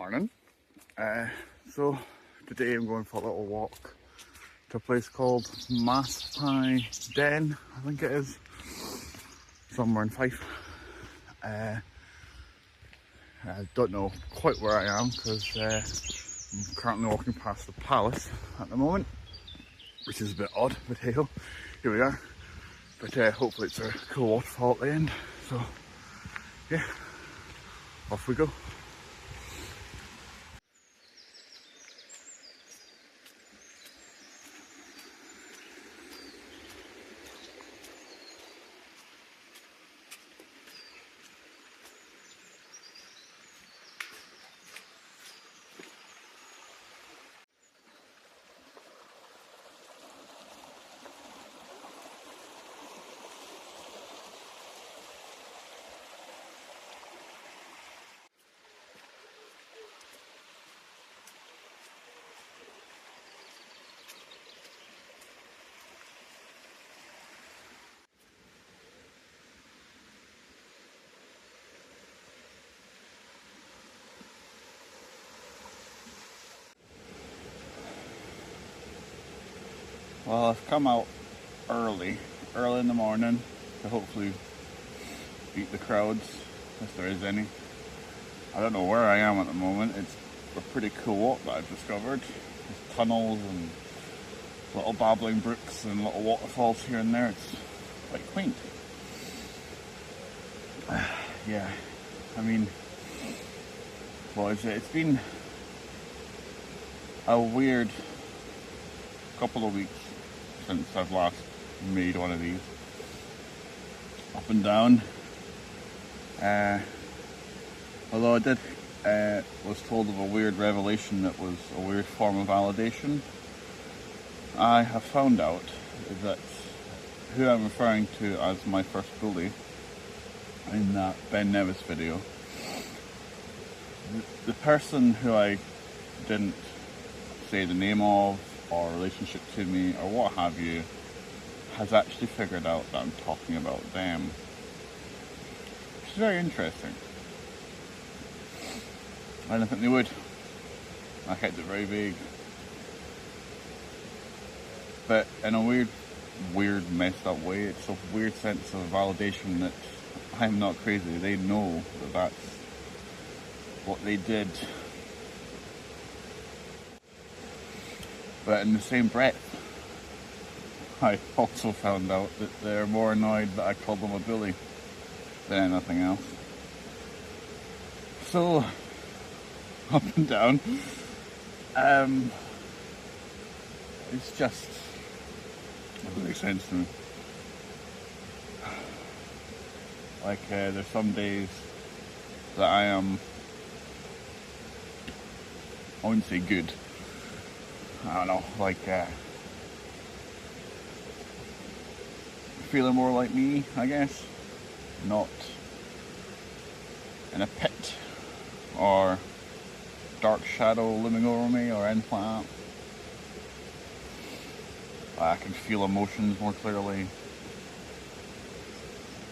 morning. So today I'm going for a little walk to a place called Maspie Den, I think it is, somewhere in Fife. I don't know quite where I am because I'm currently walking past the palace at the moment, which is a bit odd, but hey ho, here we are. But hopefully it's a cool waterfall at the end, so yeah, off we go. Well, I've come out early in the morning to hopefully beat the crowds, if there is any. I don't know where I am at the moment. It's a pretty cool walk that I've discovered. There's tunnels and little babbling brooks and little waterfalls here and there. It's quite quaint. Yeah, I mean, what is it? It's been a weird couple of weeks since I've last made one of these. Up and down. Although I was told of a weird revelation that was a weird form of validation, I have found out that who I'm referring to as my first bully in that Ben Nevis video, the person who I didn't say the name of or relationship to me or what have you has actually figured out that I'm talking about them, which is very interesting. I didn't think they would. I kept it very vague, but in a weird messed up way, it's a weird sense of validation that I'm not crazy. They know that that's what they did. But in the same breath, I also found out that they're more annoyed that I called them a bully than anything else. So, up and down, it's just, it doesn't make sense to me. Like, there's some days that I am, I wouldn't say good, I don't know, like feeling more like me, I guess. Not in a pit or dark shadow looming over me or anything like that. I can feel emotions more clearly,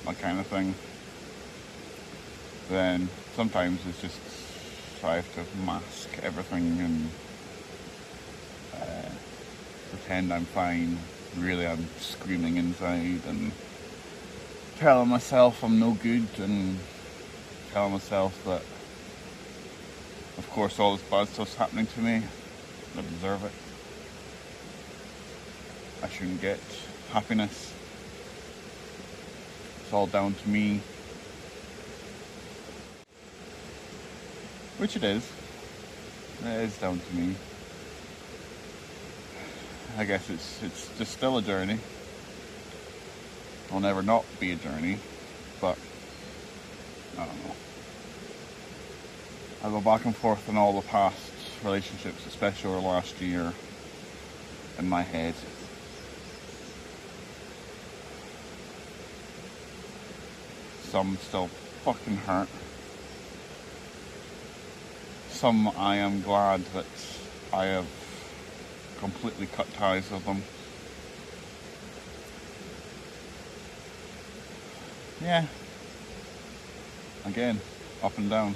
that kind of thing. Then sometimes it's just I have to mask everything and pretend I'm fine. Really, I'm screaming inside and telling myself I'm no good and telling myself that, of course, all this bad stuff's happening to me. I deserve it. I shouldn't get happiness. It's all down to me. Which it is. It is down to me. I guess it's just still a journey. It'll never not be a journey, but I don't know. I go back and forth in all the past relationships, especially over the last year, in my head. Some still fucking hurt. Some I am glad that I have completely cut ties with them. Yeah. Again, up and down.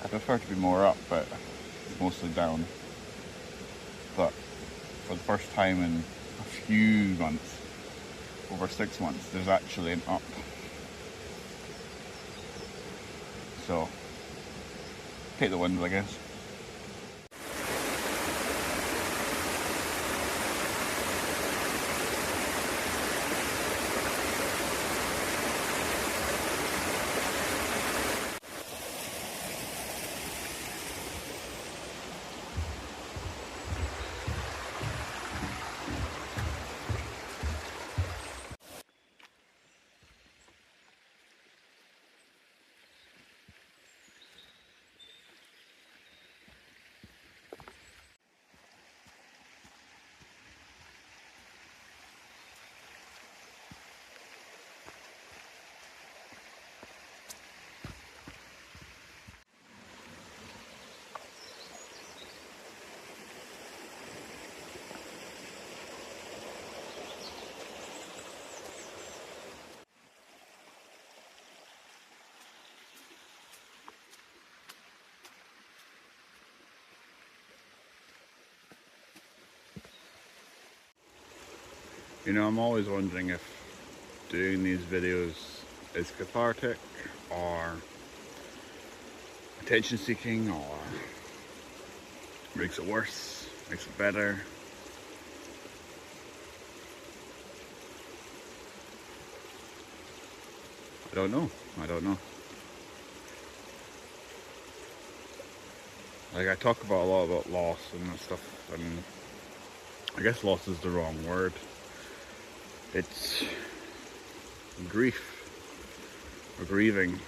I prefer to be more up, but mostly down. But for the first time in a few months, over 6 months, there's actually an up. So, take the wind, I guess. You know, I'm always wondering if doing these videos is cathartic or attention seeking or makes it worse, makes it better. I don't know. Like, I talk about a lot about loss and that stuff, and I guess loss is the wrong word. It's grief or grieving.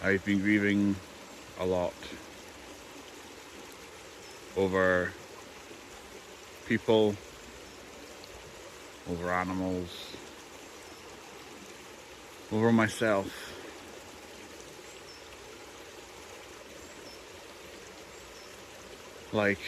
I've been grieving a lot over people, over animals, over myself. Like,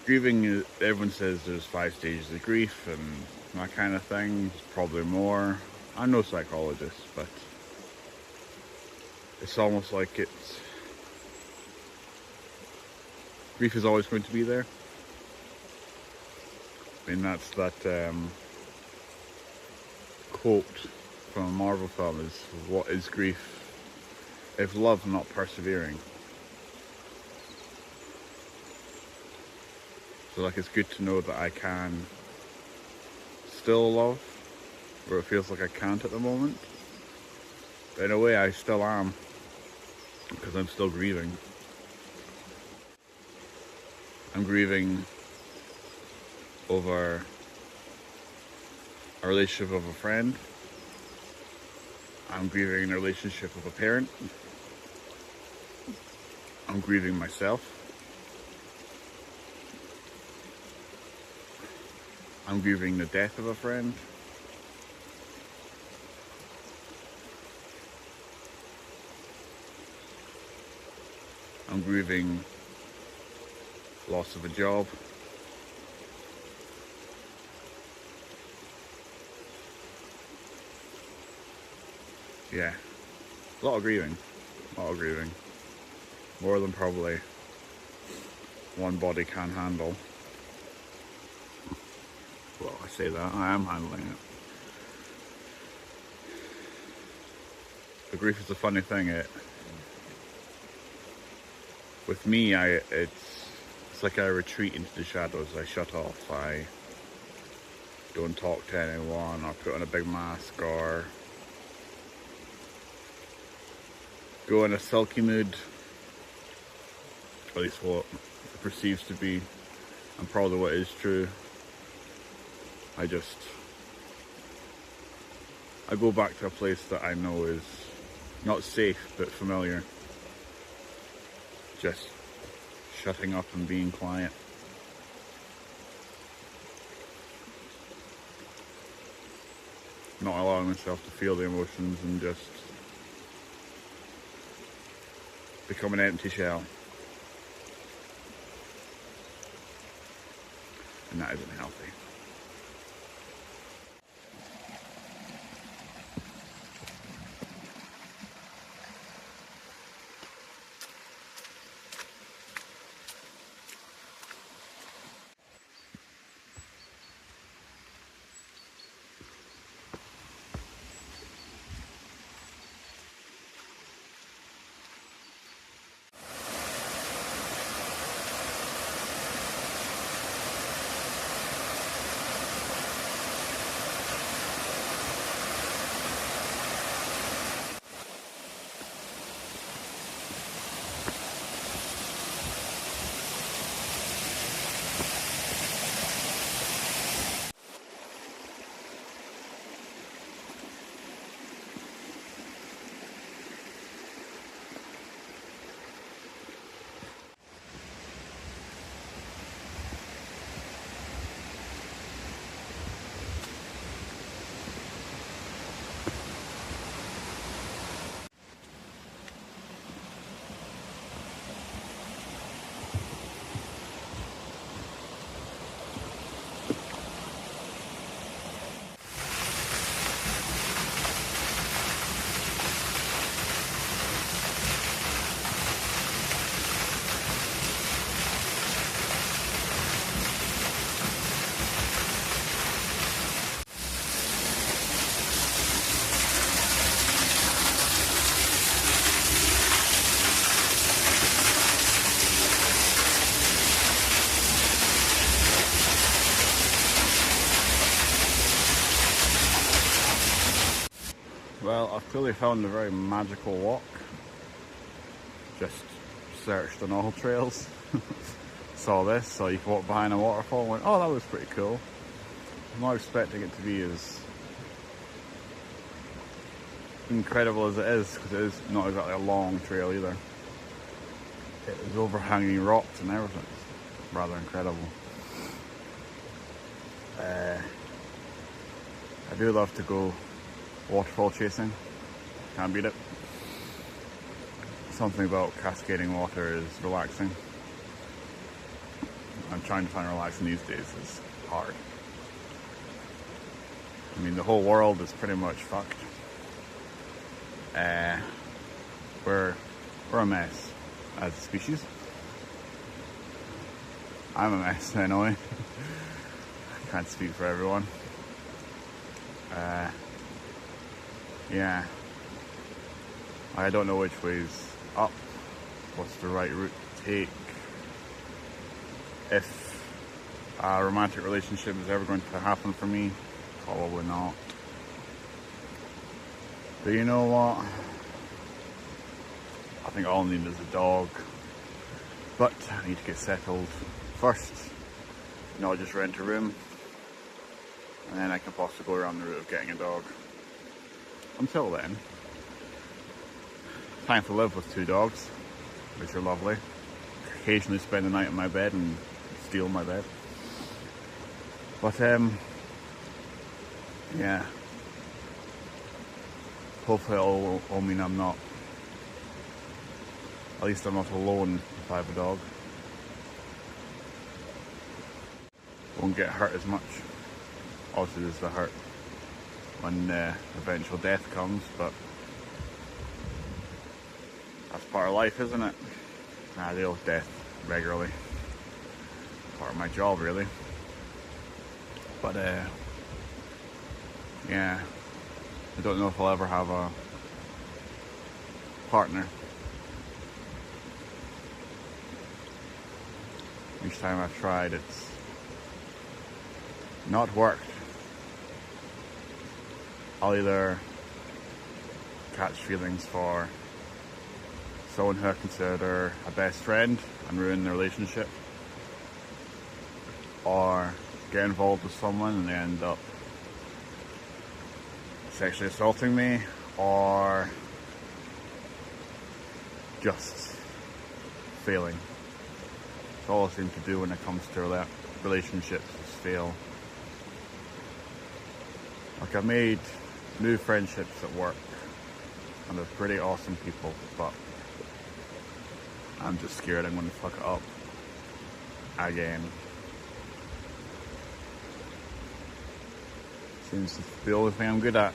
grieving, everyone says there's 5 stages of grief and that kind of thing. There's probably more. I'm no psychologist, but it's almost like grief is always going to be there. I mean, that's that quote from a Marvel film is, what is grief if love not persevering? So like, it's good to know that I can still love where it feels like I can't at the moment. But in a way I still am, because I'm still grieving. I'm grieving over a relationship of a friend. I'm grieving a relationship with a parent. I'm grieving myself. I'm grieving the death of a friend. I'm grieving loss of a job. Yeah, a lot of grieving. More than probably one body can handle. Well, I say that, I am handling it. The grief is a funny thing. With me, it's like I retreat into the shadows. I shut off. I don't talk to anyone, or put on a big mask, or go in a sulky mood. At least what it perceives to be, and probably what is true. I go back to a place that I know is not safe, but familiar. Just shutting up and being quiet. Not allowing myself to feel the emotions and just become an empty shell. and that isn't healthy. Well, I've clearly found a very magical walk. Just searched on all trails. Saw this, so you can walk behind a waterfall and went, oh, that was pretty cool. I'm not expecting it to be as incredible as it is, because it is not exactly a long trail either. It is overhanging rocks and everything. It's rather incredible. I do love to go waterfall chasing. Can't beat it. Something about cascading water is relaxing. I'm trying to find relaxing these days is hard. I mean, the whole world is pretty much fucked. We're a mess as a species. I'm a mess anyway. I can't speak for everyone. Yeah. I don't know which way's up. What's the right route to take? If a romantic relationship is ever going to happen for me, probably not. But you know what? I think all I need is a dog. But I need to get settled first, not just rent a room. And then I can possibly go around the route of getting a dog. Until then, time to live with 2 dogs, which are lovely. Occasionally spend the night in my bed and steal my bed. But yeah. Hopefully it'll mean I'm not, at least I'm not alone if I have a dog. Won't get hurt as much. Obviously there's the hurt when eventual death comes, but that's part of life, isn't it? I deal with death regularly. Part of my job, really. But yeah, I don't know if I'll ever have a partner. Each time I've tried, it's not worked. I'll either catch feelings for someone who I consider a best friend and ruin the relationship, or get involved with someone and they end up sexually assaulting me, or just failing. It's all I seem to do when it comes to relationships is fail. Like, I've made new friendships at work and they're pretty awesome people, but I'm just scared I'm going to fuck it up again. Seems to be the only thing I'm good at.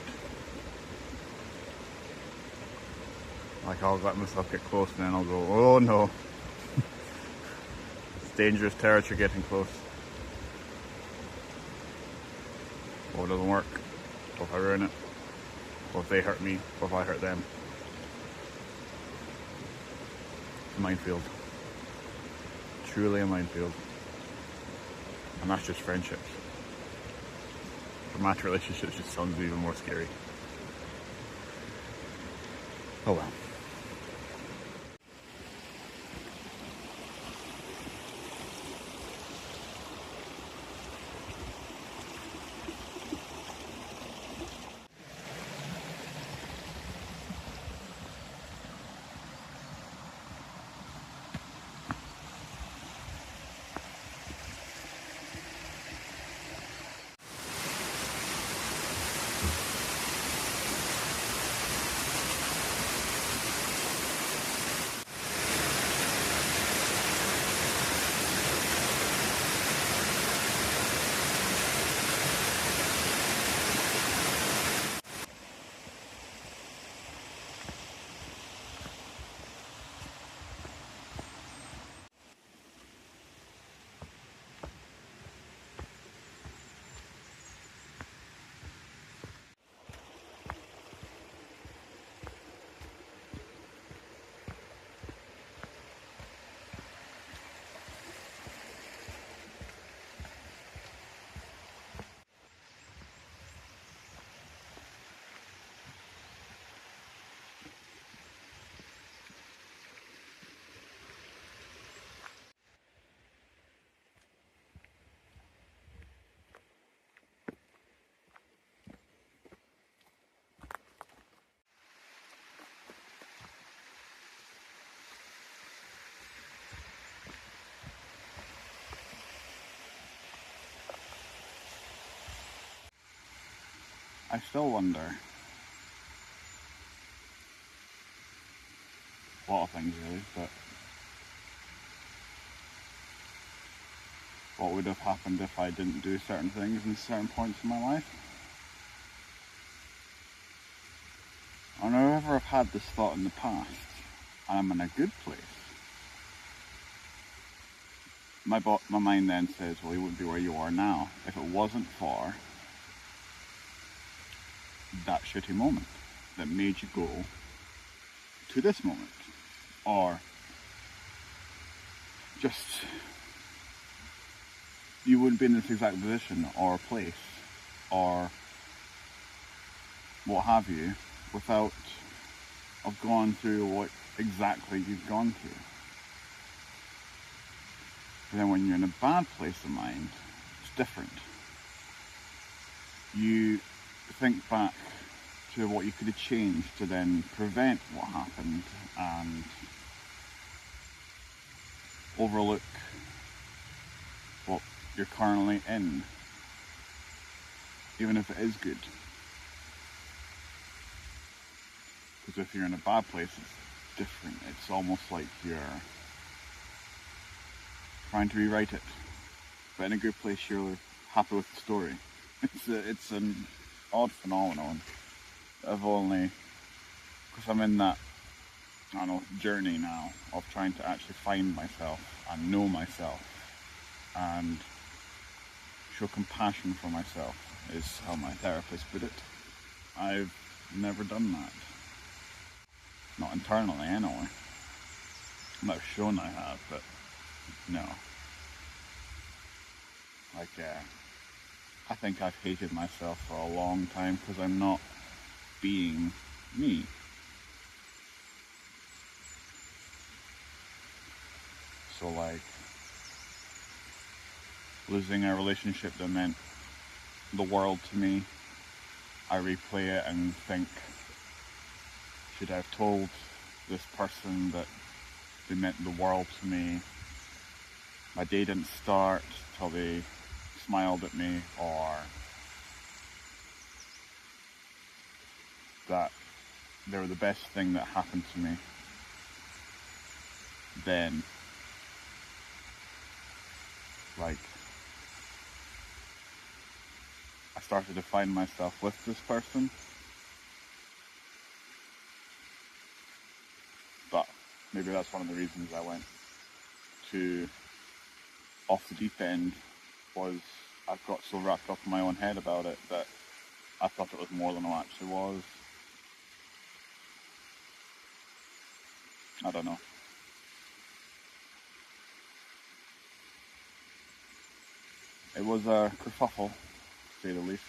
Like, I'll let myself get close and then I'll go, oh no. It's dangerous territory getting close. What if it doesn't work? What if I ruin it? What if they hurt me? What if I hurt them? It's a minefield. Truly a minefield. And that's just friendships. Romantic relationships just sounds even more scary. Oh well. I still wonder a lot of things really, but what would have happened if I didn't do certain things in certain points in my life? And whenever I've had this thought in the past, and I'm in a good place, my mind then says, well, you wouldn't be where you are now if it wasn't for that shitty moment that made you go to this moment, or just you wouldn't be in this exact position or place or what have you without have gone through what exactly you've gone through. And then when you're in a bad place of mind, it's different. You think back to what you could have changed to then prevent what happened and overlook what you're currently in, even if it is good. Because if you're in a bad place, it's different. It's almost like you're trying to rewrite it, but in a good place, you're happy with the story. It's an odd phenomenon. I've only, because I'm in that, I don't know, journey now of trying to actually find myself and know myself and show compassion for myself, is how my therapist put it. I've never done that. Not internally, anyway. I'm not shown I have, but no. Like, I think I've hated myself for a long time because I'm not being me. So like, losing a relationship that meant the world to me, I replay it and think, should I have told this person that they meant the world to me? My day didn't start till they smiled at me, or that they were the best thing that happened to me. Then, like, I started to find myself with this person. But maybe that's one of the reasons I went to off the deep end, was I got so wrapped up in my own head about it that I thought it was more than it actually was. I don't know. It was a kerfuffle, to say the least.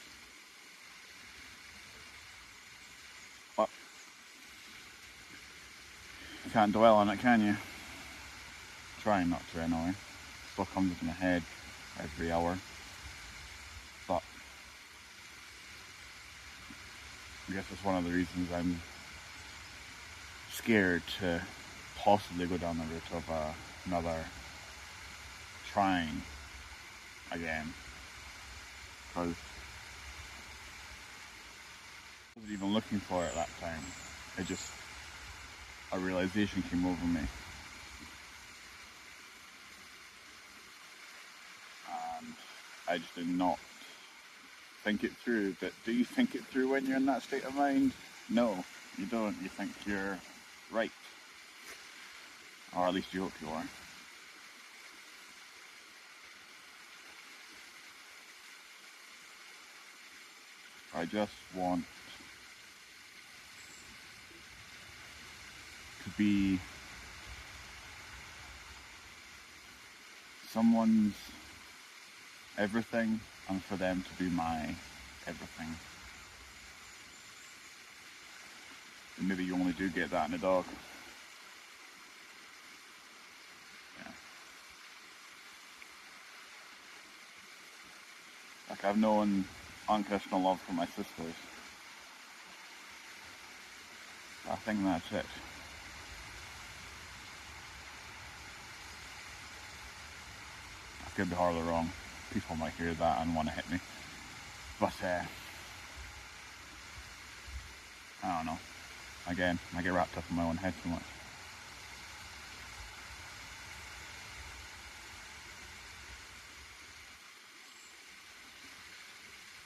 But you can't dwell on it, can you? Trying not to, anyway. Still comes into my head every hour. But I guess that's one of the reasons I'm scared to possibly go down the route of another trying again, because I wasn't even looking for it that time. It just, a realization came over me, and I just did not think it through. But do you think it through when you're in that state of mind? No, you don't. You think you're right, or at least you hope you are. I just want to be someone's everything, and for them to be my everything. And maybe you only do get that in a dog. Yeah. Like, I've known unconditional love for my sisters. I think that's it. I could be horribly wrong. People might hear that and want to hit me. But I don't know. Again, I get wrapped up in my own head too much.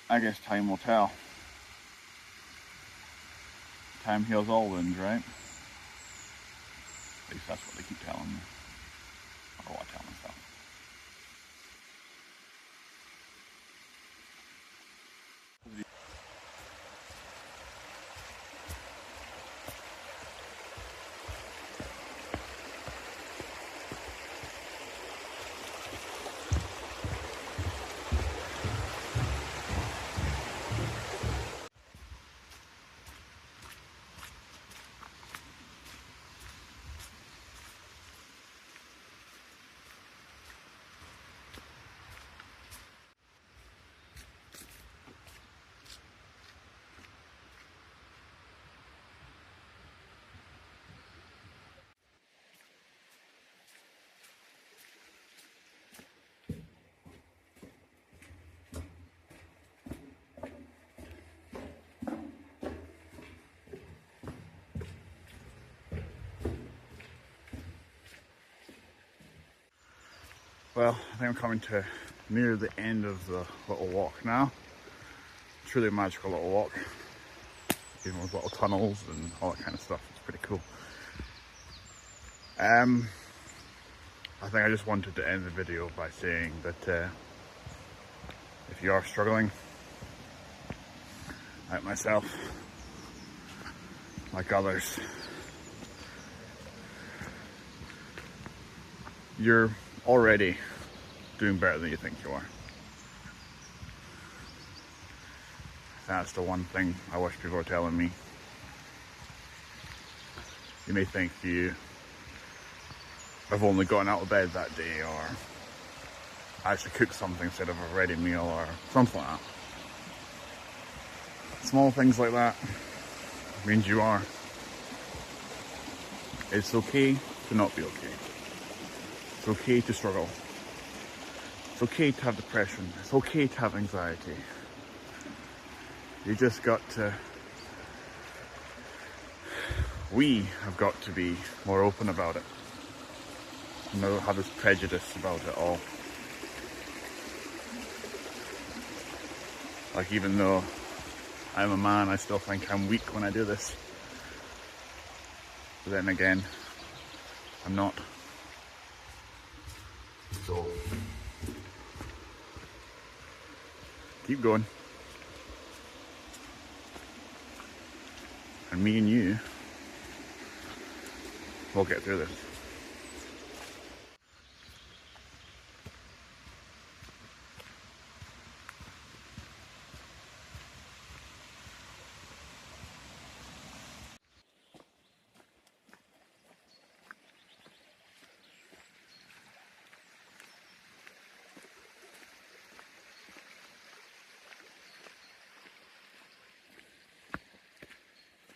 I guess time will tell. Time heals all wounds, right? At least that's what they keep telling me. Or what I tell myself. Well, I think I'm coming to near the end of the little walk now. Truly a magical little walk, even with little tunnels and all that kind of stuff. It's pretty cool. I think I just wanted to end the video by saying that if you are struggling, like myself, like others, you're already doing better than you think you are. That's the one thing I wish people were telling me. You may think you have only gotten out of bed that day, or actually cooked something instead of a ready meal, or something like that. Small things like that means you are. It's okay to not be okay. It's okay to struggle. It's okay to have depression. It's okay to have anxiety. You just got to... We have got to be more open about it. Not have this prejudice about it all. Like, even though I'm a man, I still think I'm weak when I do this. But then again, I'm not. So, keep going. And me and you will get through this.